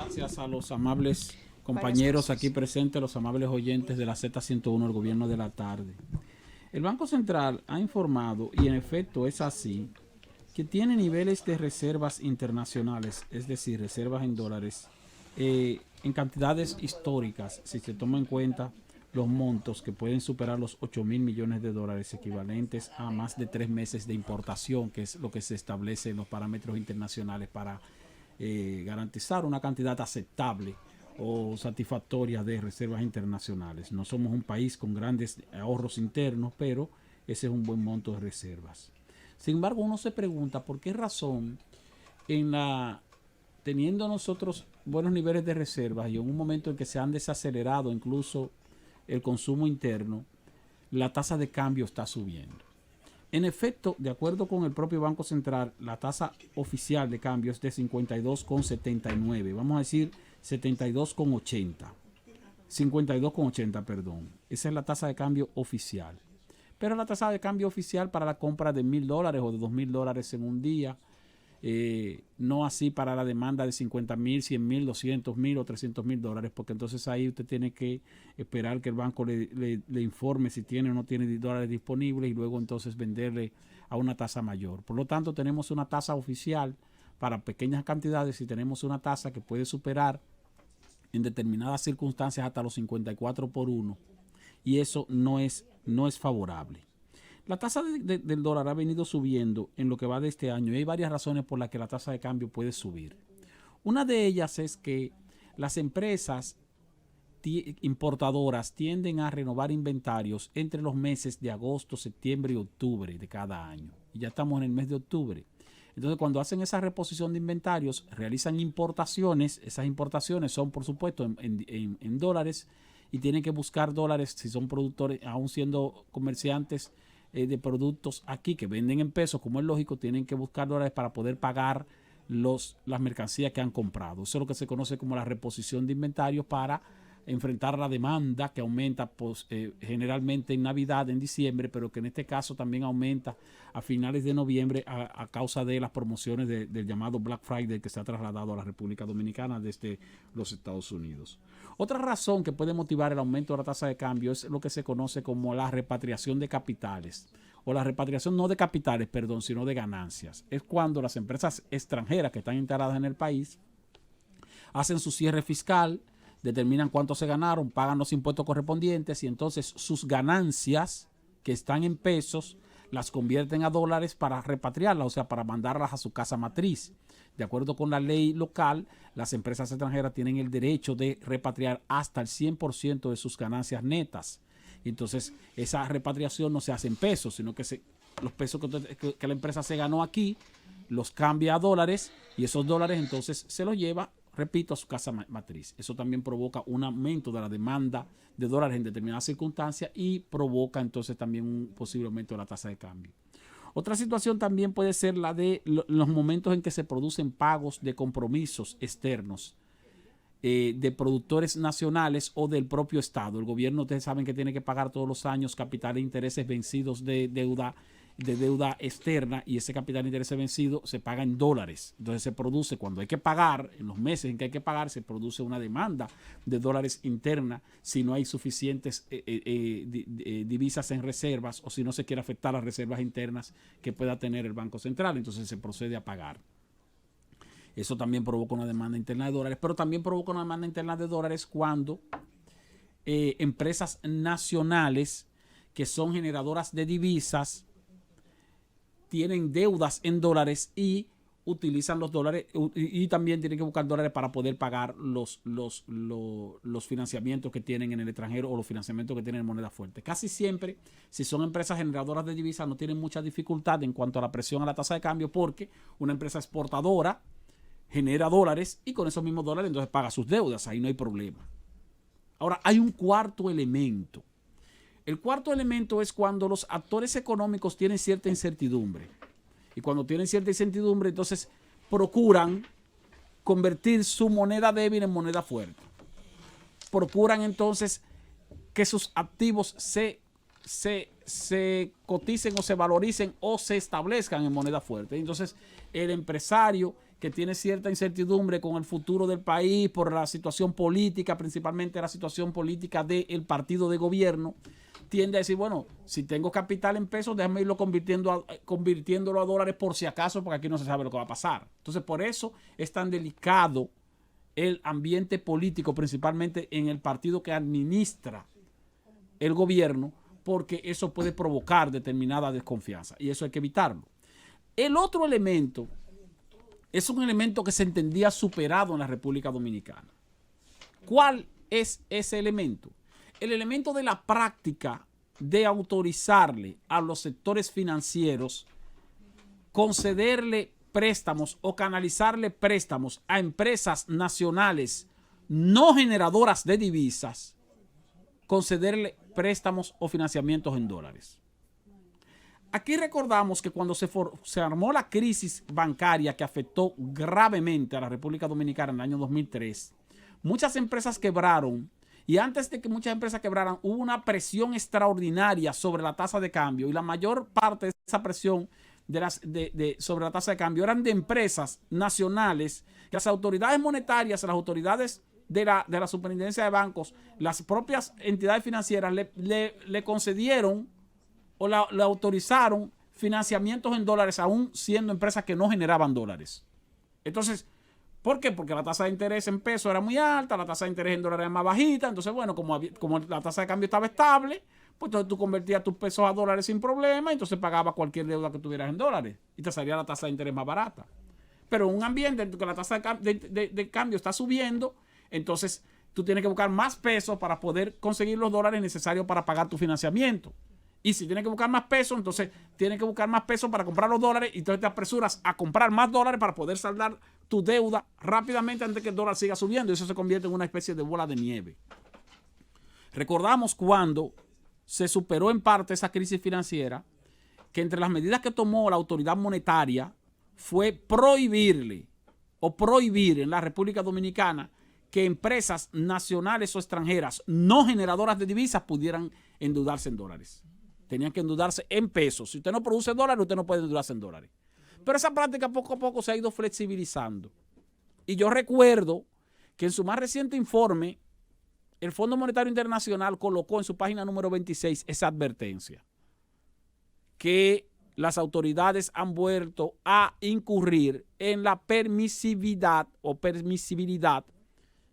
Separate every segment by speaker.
Speaker 1: Gracias a los amables compañeros aquí presentes, los amables oyentes de la Z101, el gobierno de la tarde. El Banco Central ha informado, y en efecto es así, que tiene niveles de reservas internacionales, es decir, reservas en dólares, en cantidades históricas, si se toma en cuenta los montos que pueden superar los 8.000 millones de dólares, equivalentes a más de 3 meses de importación, que es lo que se establece en los parámetros internacionales para garantizar una cantidad aceptable o satisfactoria de reservas internacionales. No somos un país con grandes ahorros internos, pero ese es un buen monto de reservas. Sin embargo, uno se pregunta por qué razón, teniendo nosotros buenos niveles de reservas y en un momento en que se han desacelerado incluso el consumo interno, la tasa de cambio está subiendo. En efecto, de acuerdo con el propio Banco Central, la tasa oficial de cambio es de 52,79. Vamos a decir 72,80. 52,80, perdón. Esa es la tasa de cambio oficial. Pero la tasa de cambio oficial para la compra de $1.000 o de $2.000 en un día, no así para la demanda de 50.000, 100.000, 200.000 o 300.000 dólares, porque entonces ahí usted tiene que esperar que el banco le informe si tiene o no tiene dólares disponibles y luego entonces venderle a una tasa mayor. Por lo tanto, tenemos una tasa oficial para pequeñas cantidades y tenemos una tasa que puede superar en determinadas circunstancias hasta los 54 por 1, y eso no es favorable. La tasa del dólar ha venido subiendo en lo que va de este año y hay varias razones por las que la tasa de cambio puede subir. Una de ellas es que las empresas importadoras tienden a renovar inventarios entre los meses de agosto, septiembre y octubre de cada año. Y ya estamos en el mes de octubre. Entonces, cuando hacen esa reposición de inventarios, realizan importaciones. Esas importaciones son, por supuesto, en dólares, y tienen que buscar dólares si son productores, aún siendo comerciantes de productos aquí que venden en pesos, como es lógico, tienen que buscar dólares para poder pagar las mercancías que han comprado. Eso es lo que se conoce como la reposición de inventarios para enfrentar la demanda que aumenta generalmente en Navidad, en diciembre, pero que en este caso también aumenta a finales de noviembre a causa de las promociones del llamado Black Friday que se ha trasladado a la República Dominicana desde los Estados Unidos. Otra razón que puede motivar el aumento de la tasa de cambio es lo que se conoce como la repatriación de capitales, o la repatriación no de capitales, perdón, sino de ganancias. Es cuando las empresas extranjeras que están instaladas en el país hacen su cierre fiscal, determinan cuánto se ganaron, pagan los impuestos correspondientes y entonces sus ganancias que están en pesos las convierten a dólares para repatriarlas, o sea, para mandarlas a su casa matriz. De acuerdo con la ley local, las empresas extranjeras tienen el derecho de repatriar hasta el 100% de sus ganancias netas. Entonces, esa repatriación no se hace en pesos, sino que los pesos que la empresa se ganó aquí los cambia a dólares y esos dólares entonces se los lleva, repito, a su casa matriz. Eso también provoca un aumento de la demanda de dólares en determinadas circunstancias y provoca entonces también un posible aumento de la tasa de cambio. Otra situación también puede ser la de los momentos en que se producen pagos de compromisos externos de productores nacionales o del propio Estado. El gobierno, ustedes saben que tiene que pagar todos los años capital e intereses vencidos de deuda externa, y ese capital de interés vencido se paga en dólares. Entonces se produce, cuando hay que pagar, en los meses en que hay que pagar, se produce una demanda de dólares interna si no hay suficientes divisas en reservas o si no se quiere afectar las reservas internas que pueda tener el Banco Central. Entonces se procede a pagar. Eso también provoca una demanda interna de dólares, pero también provoca una demanda interna de dólares cuando empresas nacionales que son generadoras de divisas tienen deudas en dólares y utilizan los dólares y también tienen que buscar dólares para poder pagar los financiamientos que tienen en el extranjero o los financiamientos que tienen en moneda fuerte. Casi siempre, si son empresas generadoras de divisas, no tienen mucha dificultad en cuanto a la presión a la tasa de cambio, porque una empresa exportadora genera dólares y con esos mismos dólares entonces paga sus deudas. Ahí no hay problema. Ahora, hay un cuarto elemento. El cuarto elemento es cuando los actores económicos tienen cierta incertidumbre. Y cuando tienen cierta incertidumbre, entonces procuran convertir su moneda débil en moneda fuerte. Procuran entonces que sus activos se se coticen o se valoricen o se establezcan en moneda fuerte. Entonces, el empresario que tiene cierta incertidumbre con el futuro del país por la situación política, principalmente la situación política del partido de gobierno, tiende a decir, bueno, si tengo capital en pesos, déjame irlo convirtiéndolo a dólares por si acaso, porque aquí no se sabe lo que va a pasar. Entonces, por eso es tan delicado el ambiente político, principalmente en el partido que administra el gobierno, porque eso puede provocar determinada desconfianza y eso hay que evitarlo. El otro elemento es un elemento que se entendía superado en la República Dominicana. ¿Cuál es ese elemento? El elemento de la práctica de autorizarle a los sectores financieros concederle préstamos o canalizarle préstamos a empresas nacionales no generadoras de divisas, concederle préstamos o financiamientos en dólares. Aquí recordamos que cuando se armó la crisis bancaria que afectó gravemente a la República Dominicana en el año 2003, muchas empresas quebraron y antes de que muchas empresas quebraran hubo una presión extraordinaria sobre la tasa de cambio y la mayor parte de esa presión sobre la tasa de cambio eran de empresas nacionales que las autoridades monetarias, las autoridades de la superintendencia de bancos, las propias entidades financieras le concedieron o le autorizaron financiamientos en dólares aún siendo empresas que no generaban dólares. Entonces, ¿por qué? Porque la tasa de interés en pesos era muy alta, la tasa de interés en dólares era más bajita, entonces bueno, como la tasa de cambio estaba estable, pues entonces tú convertías tus pesos a dólares sin problema, y entonces pagabas cualquier deuda que tuvieras en dólares y te salía la tasa de interés más barata. Pero en un ambiente en que la tasa de cambio está subiendo, entonces tú tienes que buscar más pesos para poder conseguir los dólares necesarios para pagar tu financiamiento. Y si tienes que buscar más pesos, entonces tienes que buscar más pesos para comprar los dólares y entonces te apresuras a comprar más dólares para poder saldar tu deuda rápidamente antes que el dólar siga subiendo y eso se convierte en una especie de bola de nieve. Recordamos cuando se superó en parte esa crisis financiera, que entre las medidas que tomó la autoridad monetaria fue prohibir en la República Dominicana que empresas nacionales o extranjeras no generadoras de divisas pudieran endeudarse en dólares. Tenían que endeudarse en pesos. Si usted no produce dólares, usted no puede endeudarse en dólares. Pero esa práctica poco a poco se ha ido flexibilizando. Y yo recuerdo que en su más reciente informe, el Fondo Monetario Internacional colocó en su página número 26 esa advertencia, que las autoridades han vuelto a incurrir en la permisividad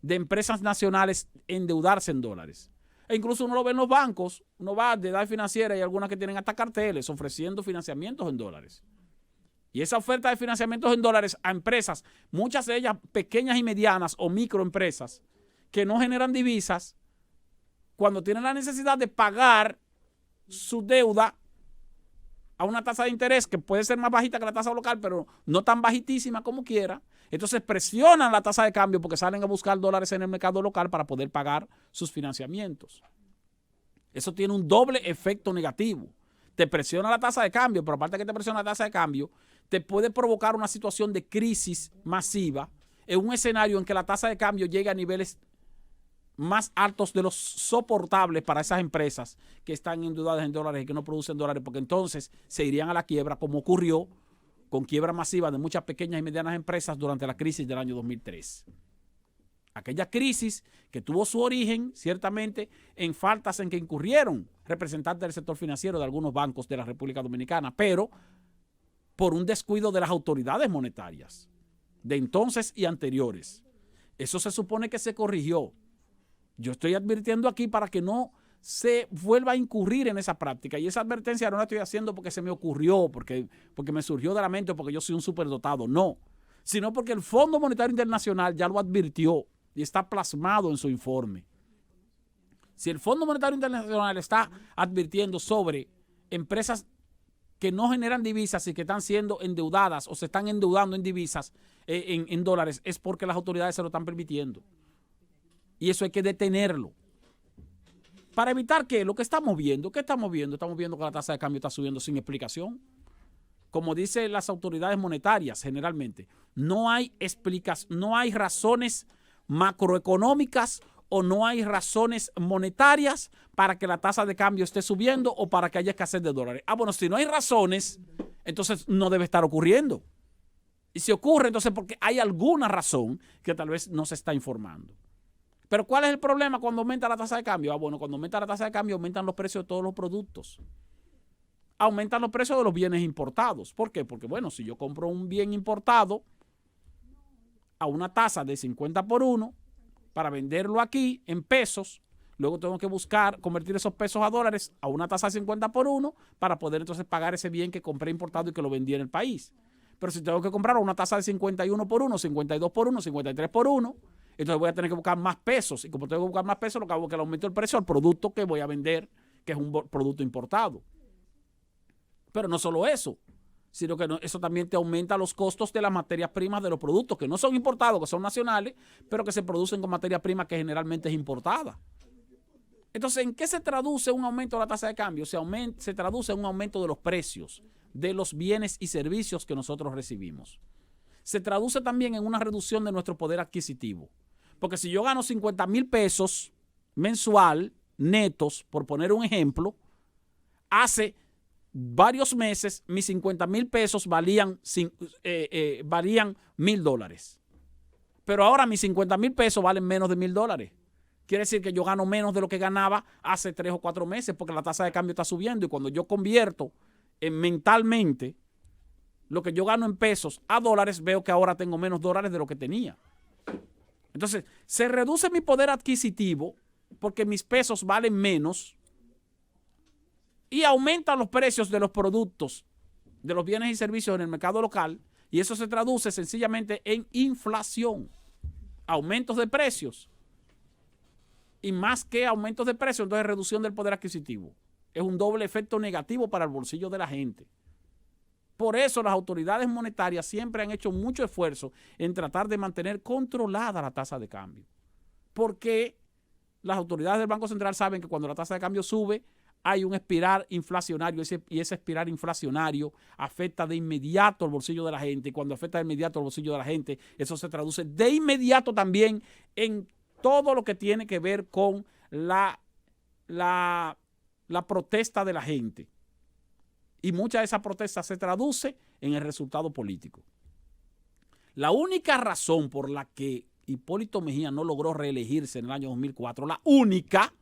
Speaker 1: de empresas nacionales endeudarse en dólares. E incluso uno lo ve en los bancos, uno va de edad financiera y algunas que tienen hasta carteles ofreciendo financiamientos en dólares. Y esa oferta de financiamientos en dólares a empresas, muchas de ellas pequeñas y medianas o microempresas, que no generan divisas, cuando tienen la necesidad de pagar su deuda a una tasa de interés que puede ser más bajita que la tasa local, pero no tan bajitísima como quiera, entonces presionan la tasa de cambio porque salen a buscar dólares en el mercado local para poder pagar sus financiamientos. Eso tiene un doble efecto negativo. Te presiona la tasa de cambio, pero aparte de que te presiona la tasa de cambio, te puede provocar una situación de crisis masiva en un escenario en que la tasa de cambio llegue a niveles más altos de los soportables para esas empresas que están endeudadas en dólares y que no producen dólares, porque entonces se irían a la quiebra, como ocurrió con quiebra masiva de muchas pequeñas y medianas empresas durante la crisis del año 2003. Aquella crisis que tuvo su origen, ciertamente, en faltas en que incurrieron representantes del sector financiero de algunos bancos de la República Dominicana, pero por un descuido de las autoridades monetarias de entonces y anteriores. Eso se supone que se corrigió. Yo estoy advirtiendo aquí para que no se vuelva a incurrir en esa práctica. Y esa advertencia no la estoy haciendo porque se me ocurrió, porque me surgió de la mente o porque yo soy un superdotado. No, sino porque el Fondo Monetario Internacional ya lo advirtió y está plasmado en su informe. Si el Fondo Monetario Internacional está advirtiendo sobre empresas que no generan divisas y que están siendo endeudadas o se están endeudando en divisas, en dólares, es porque las autoridades se lo están permitiendo. Y eso hay que detenerlo. Para evitar que lo que estamos viendo, estamos viendo que la tasa de cambio está subiendo sin explicación. Como dicen las autoridades monetarias generalmente, no hay razones macroeconómicas o no hay razones monetarias para que la tasa de cambio esté subiendo o para que haya escasez de dólares. Bueno, si no hay razones, entonces no debe estar ocurriendo. Y si ocurre, entonces porque hay alguna razón que tal vez no se está informando. Pero ¿cuál es el problema cuando aumenta la tasa de cambio? Bueno, cuando aumenta la tasa de cambio aumentan los precios de todos los productos. Aumentan los precios de los bienes importados. ¿Por qué? Porque, bueno, si yo compro un bien importado a una tasa de 50 por 1 para venderlo aquí en pesos, luego tengo que buscar convertir esos pesos a dólares a una tasa de 50 por 1 para poder entonces pagar ese bien que compré importado y que lo vendí en el país. Pero si tengo que comprar a una tasa de 51 por 1, 52 por 1, 53 por 1, entonces voy a tener que buscar más pesos. Y como tengo que buscar más pesos, lo que hago es que le aumento el precio al producto que voy a vender, que es un producto importado. Pero no solo eso, sino que eso también te aumenta los costos de las materias primas de los productos que no son importados, que son nacionales, pero que se producen con materia prima que generalmente es importada. Entonces, ¿en qué se traduce un aumento de la tasa de cambio? Se traduce en un aumento de los precios de los bienes y servicios que nosotros recibimos. Se traduce también en una reducción de nuestro poder adquisitivo. Porque si yo gano 50,000 pesos mensual, netos, por poner un ejemplo, hace varios meses mis 50,000 pesos valían $1,000. Pero ahora mis 50,000 pesos valen menos de $1,000. Quiere decir que yo gano menos de lo que ganaba hace 3 o 4 meses porque la tasa de cambio está subiendo. Y cuando yo convierto mentalmente lo que yo gano en pesos a dólares, veo que ahora tengo menos dólares de lo que tenía. Entonces, se reduce mi poder adquisitivo porque mis pesos valen menos y aumentan los precios de los productos, de los bienes y servicios en el mercado local, y eso se traduce sencillamente en inflación, aumentos de precios. Y más que aumentos de precios, entonces reducción del poder adquisitivo. Es un doble efecto negativo para el bolsillo de la gente. Por eso las autoridades monetarias siempre han hecho mucho esfuerzo en tratar de mantener controlada la tasa de cambio. Porque las autoridades del Banco Central saben que cuando la tasa de cambio sube, hay un espiral inflacionario y ese espiral inflacionario afecta de inmediato el bolsillo de la gente. Y cuando afecta de inmediato el bolsillo de la gente, eso se traduce de inmediato también en todo lo que tiene que ver con la protesta de la gente. Y mucha de esa protesta se traduce en el resultado político. La única razón por la que Hipólito Mejía no logró reelegirse en el año 2004, la única,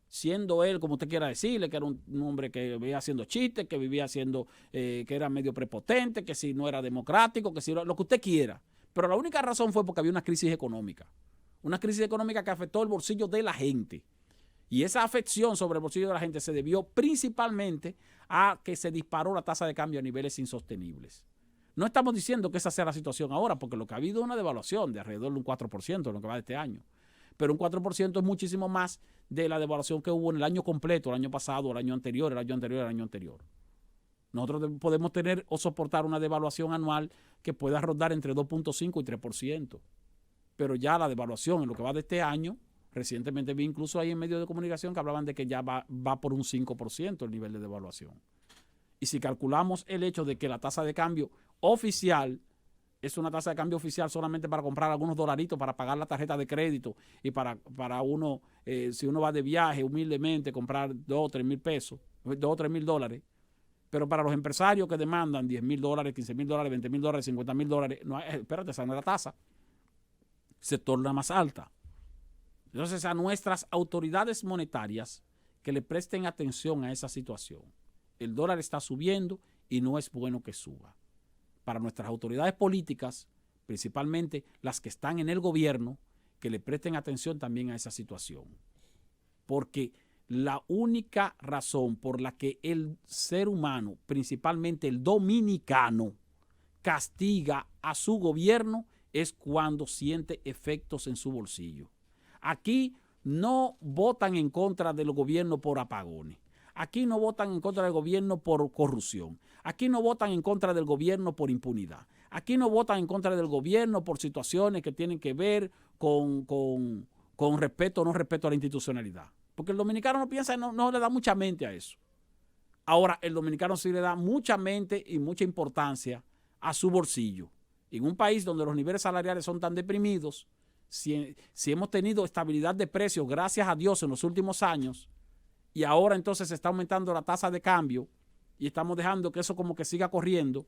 Speaker 1: siendo él, como usted quiera decirle, que era un hombre que vivía haciendo chistes, que vivía haciendo, que era medio prepotente, que si no era democrático, que si lo que usted quiera. Pero la única razón fue porque había una crisis económica. Una crisis económica que afectó el bolsillo de la gente. Y esa afección sobre el bolsillo de la gente se debió principalmente a que se disparó la tasa de cambio a niveles insostenibles. No estamos diciendo que esa sea la situación ahora, porque lo que ha habido es una devaluación de alrededor de un 4% en lo que va de este año. Pero un 4% es muchísimo más de la devaluación que hubo en el año completo, el año pasado, el año anterior, el año anterior, el año anterior. Nosotros podemos tener o soportar una devaluación anual que pueda rondar entre 2.5 y 3%. Pero ya la devaluación en lo que va de este año, recientemente vi incluso ahí en medios de comunicación que hablaban de que ya va por un 5% el nivel de devaluación. Y si calculamos el hecho de que la tasa de cambio oficial es una tasa de cambio oficial solamente para comprar algunos dolaritos para pagar la tarjeta de crédito y para uno, si uno va de viaje humildemente, comprar 2 o 3 mil pesos, 2 o 3 mil dólares. Pero para los empresarios que demandan $10,000, $15,000, $20,000, $50,000, no, espérate, esa no es la tasa. Se torna más alta. Entonces, a nuestras autoridades monetarias que le presten atención a esa situación. El dólar está subiendo y no es bueno que suba. Para nuestras autoridades políticas, principalmente las que están en el gobierno, que le presten atención también a esa situación. Porque la única razón por la que el ser humano, principalmente el dominicano, castiga a su gobierno es cuando siente efectos en su bolsillo. Aquí no votan en contra del gobierno por apagones. Aquí no votan en contra del gobierno por corrupción. Aquí no votan en contra del gobierno por impunidad. Aquí no votan en contra del gobierno por situaciones que tienen que ver con respeto o no respeto a la institucionalidad. Porque el dominicano no piensa, no le da mucha mente a eso. Ahora, el dominicano sí le da mucha mente y mucha importancia a su bolsillo. En un país donde los niveles salariales son tan deprimidos, si hemos tenido estabilidad de precios, gracias a Dios, en los últimos años, y ahora entonces se está aumentando la tasa de cambio y estamos dejando que eso como que siga corriendo.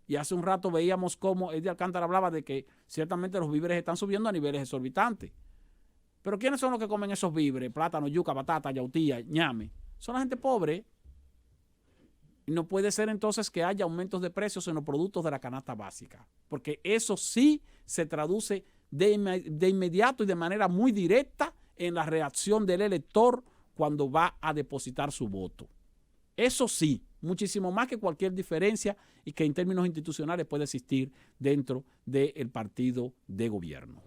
Speaker 1: Y hace un rato veíamos cómo Eddie Alcántara hablaba de que ciertamente los víveres están subiendo a niveles exorbitantes. Pero ¿quiénes son los que comen esos víveres? Plátano, yuca, batata, yautía, ñame. Son la gente pobre. Y no puede ser entonces que haya aumentos de precios en los productos de la canasta básica. Porque eso sí se traduce de inmediato y de manera muy directa en la reacción del elector cuando va a depositar su voto. Eso sí, muchísimo más que cualquier diferencia y que en términos institucionales puede existir dentro del partido de gobierno.